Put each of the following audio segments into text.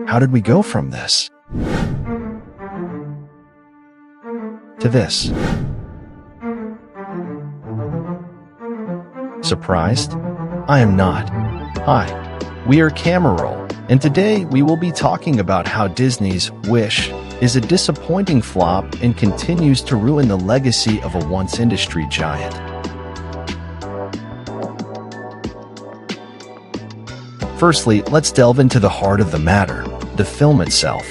How did we go from this to this? Surprised? I am not. Hi, we are Camera Roll, and today we will be talking about how Disney's Wish is a disappointing flop and continues to ruin the legacy of a once industry giant. Firstly, let's delve into the heart of the matter, the film itself.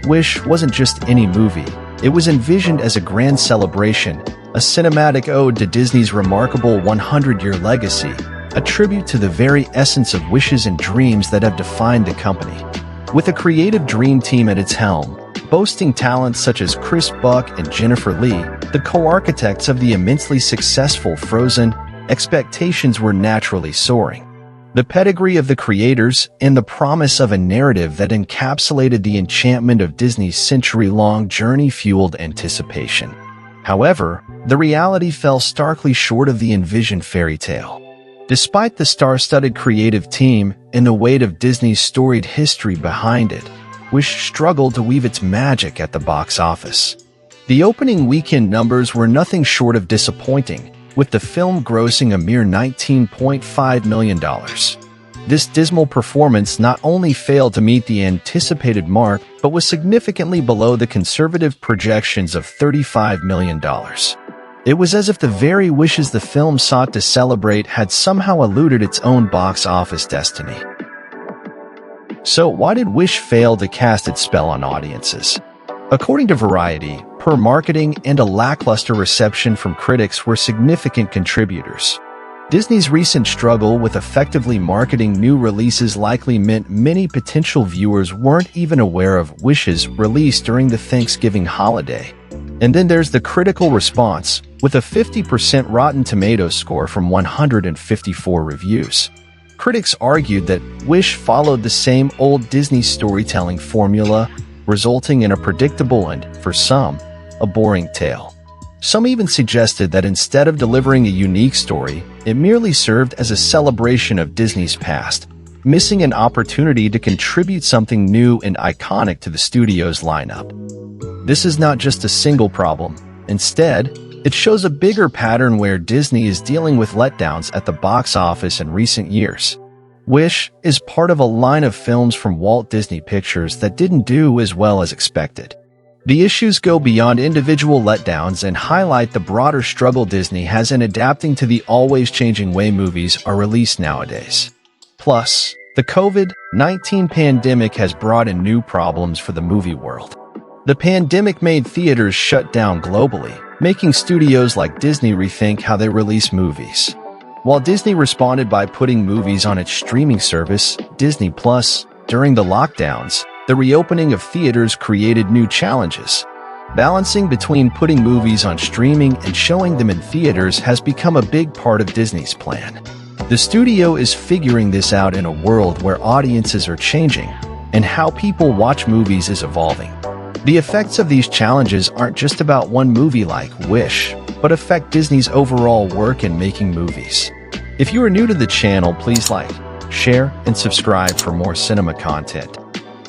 Wish wasn't just any movie. It was envisioned as a grand celebration, a cinematic ode to Disney's remarkable 100-year legacy, a tribute to the very essence of wishes and dreams that have defined the company. With a creative dream team at its helm, boasting talents such as Chris Buck and Jennifer Lee, the co-architects of the immensely successful Frozen, expectations were naturally soaring. The pedigree of the creators and the promise of a narrative that encapsulated the enchantment of Disney's century-long journey fueled anticipation. However, the reality fell starkly short of the envisioned fairy tale. Despite the star-studded creative team and the weight of Disney's storied history behind it, Wish struggled to weave its magic at the box office. The opening weekend numbers were nothing short of disappointing, with the film grossing a mere $19.5 million. This dismal performance not only failed to meet the anticipated mark, but was significantly below the conservative projections of $35 million. It was as if the very wishes the film sought to celebrate had somehow eluded its own box office destiny. So why did Wish fail to cast its spell on audiences? According to Variety, poor marketing and a lackluster reception from critics were significant contributors. Disney's recent struggle with effectively marketing new releases likely meant many potential viewers weren't even aware of Wish's release during the Thanksgiving holiday. And then there's the critical response, with a 50% Rotten Tomatoes score from 154 reviews. Critics argued that Wish followed the same old Disney storytelling formula, resulting in a predictable and, for some, a boring tale. Some even suggested that instead of delivering a unique story, it merely served as a celebration of Disney's past, missing an opportunity to contribute something new and iconic to the studio's lineup. This is not just a single problem. Instead, it shows a bigger pattern where Disney is dealing with letdowns at the box office in recent years. Wish is part of a line of films from Walt Disney Pictures that didn't do as well as expected. The issues go beyond individual letdowns and highlight the broader struggle Disney has in adapting to the always-changing way movies are released nowadays. Plus, the COVID-19 pandemic has brought in new problems for the movie world. The pandemic made theaters shut down globally, making studios like Disney rethink how they release movies. While Disney responded by putting movies on its streaming service, Disney Plus, during the lockdowns, the reopening of theaters created new challenges. Balancing between putting movies on streaming and showing them in theaters has become a big part of Disney's plan. The studio is figuring this out in a world where audiences are changing, and how people watch movies is evolving. The effects of these challenges aren't just about one movie like Wish, but affect Disney's overall work in making movies. If you are new to the channel, please like, share, and subscribe for more cinema content.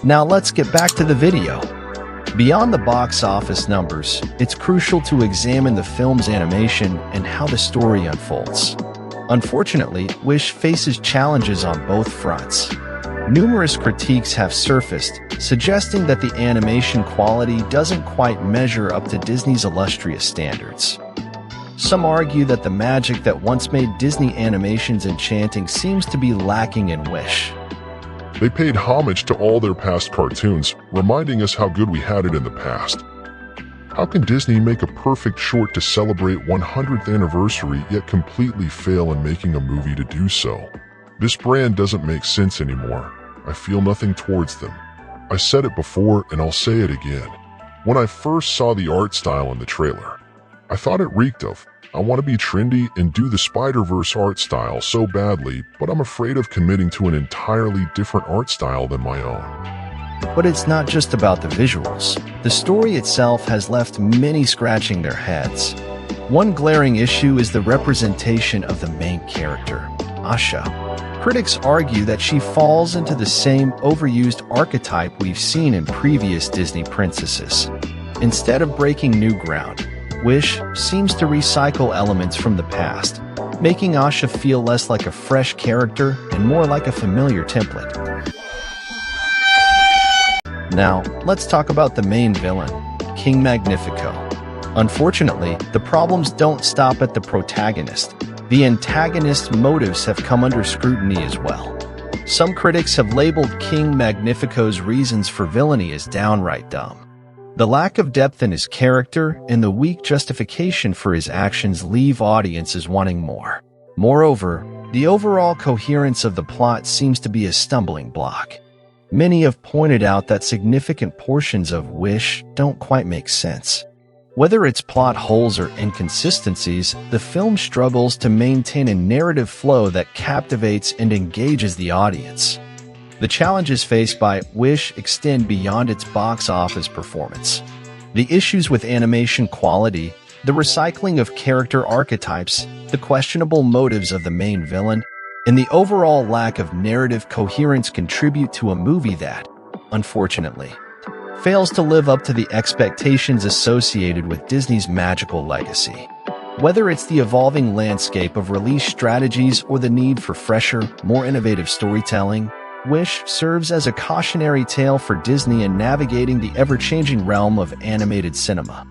Now let's get back to the video. Beyond the box office numbers, it's crucial to examine the film's animation and how the story unfolds. Unfortunately, Wish faces challenges on both fronts. Numerous critiques have surfaced, suggesting that the animation quality doesn't quite measure up to Disney's illustrious standards. Some argue that the magic that once made Disney animations enchanting seems to be lacking in Wish. They paid homage to all their past cartoons, reminding us how good we had it in the past. How can Disney make a perfect short to celebrate 100th anniversary yet completely fail in making a movie to do so? This brand doesn't make sense anymore. I feel nothing towards them. I said it before and I'll say it again. When I first saw the art style in the trailer, I thought it reeked of, I want to be trendy and do the Spider-Verse art style so badly, but I'm afraid of committing to an entirely different art style than my own. But it's not just about the visuals. The story itself has left many scratching their heads. One glaring issue is the representation of the main character, Asha. Critics argue that she falls into the same overused archetype we've seen in previous Disney princesses. Instead of breaking new ground, Wish seems to recycle elements from the past, making Asha feel less like a fresh character and more like a familiar template. Now, let's talk about the main villain, King Magnifico. Unfortunately, the problems don't stop at the protagonist. The antagonist's motives have come under scrutiny as well. Some critics have labeled King Magnifico's reasons for villainy as downright dumb. The lack of depth in his character and the weak justification for his actions leave audiences wanting more. Moreover, the overall coherence of the plot seems to be a stumbling block. Many have pointed out that significant portions of Wish don't quite make sense. Whether it's plot holes or inconsistencies, the film struggles to maintain a narrative flow that captivates and engages the audience. The challenges faced by Wish extend beyond its box office performance. The issues with animation quality, the recycling of character archetypes, the questionable motives of the main villain, and the overall lack of narrative coherence contribute to a movie that, unfortunately, fails to live up to the expectations associated with Disney's magical legacy. Whether it's the evolving landscape of release strategies or the need for fresher, more innovative storytelling, Wish serves as a cautionary tale for Disney in navigating the ever-changing realm of animated cinema.